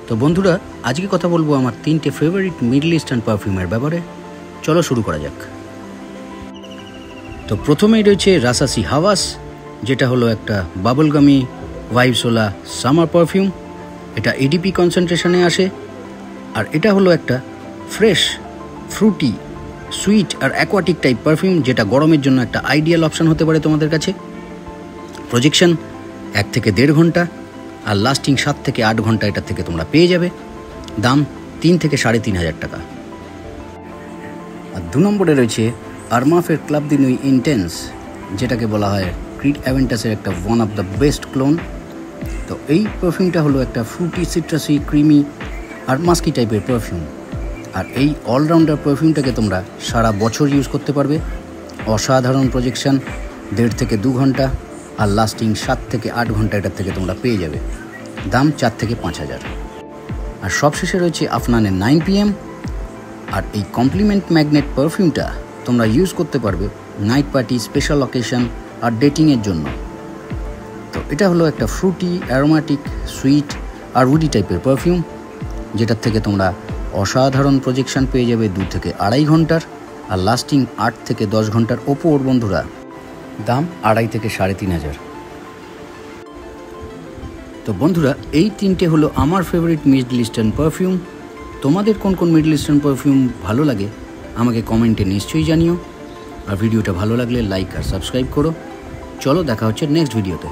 তো বন্ধুরা, আজকে কথা বলবো আমার 3টে ফেভারিট মিডল ইস্টার্ন পারফিউমের ব্যাপারে। চলো শুরু করা যাক। তো প্রথমেই রয়েছে রাসাসি হাওয়াস, যেটা হলো একটা বাবলগামি ভাইবসোলা সামার পারফিউম। এটা এডিপি কনসেন্ট্রেশনে আসে, আর এটা হলো একটা ফ্রেশ, ফ্রুটি, সুইট আর অ্যাকোয়াটিক টাইপ পারফিউম, যেটা গরমের জন্য একটা আইডিয়াল অপশান হতে পারে তোমাদের কাছে। প্রজেকশন 1 থেকে 1.5 ঘন্টা, আর লাস্টিং 7 থেকে 8 ঘন্টা এটার থেকে তোমরা পেয়ে যাবে। দাম 3 থেকে 3,500 টাকা। আর 2 নম্বরে রয়েছে আরমাফের ক্লাব দি নুই ইন্টেন্স, যেটাকে বলা হয় ক্রিড অ্যাভেন্টাসের একটা one of the best clone. তো এই পারফিউমটা হলো একটা ফ্রুটি, সিট্রাসি, ক্রিমি আর মাস্কি টাইপের পারফিউম। আর এই অলরাউন্ডার পারফিউমটাকে তোমরা সারা বছর ইউজ করতে পারবে। অসাধারণ প্রজেকশন 1.5 থেকে 2 ঘন্টা, আর লাস্টিং 7 থেকে 8 ঘন্টা এটার থেকে তোমরা পেয়ে যাবে। দাম 4 থেকে 5,000। আর সবশেষে রয়েছে আফনানের 9 PM। আর এই কমপ্লিমেন্ট ম্যাগনেট পারফিউমটা তোমরা ইউজ করতে পারবে নাইট পার্টি, স্পেশাল অকেশন আর ডেটিংয়ের জন্য। তো এটা হলো একটা ফ্রুটি, অ্যারোমেটিক, সুইট আর উডি টাইপের পারফিউম, যেটার থেকে তোমরা অসাধারণ প্রজেকশন পেয়ে যাবে 2 থেকে 2.5 ঘন্টার, আর লাস্টিং 8 থেকে 10 ঘন্টার ওপর বন্ধুরা। দাম 2.5 থেকে 3,500। তো বন্ধুরা, এই 3টে হলো আমার ফেভারিট মিডল ইস্টার্ন পারফিউম। তোমাদের কোন কোন মিডল ইস্টার্ন পারফিউম ভালো লাগে আমাকে কমেন্টে নিশ্চয়ই জানিও। আর ভিডিওটা ভালো লাগলে লাইক আর সাবস্ক্রাইব করো। চলো দেখা হচ্ছে নেক্সট ভিডিওতে।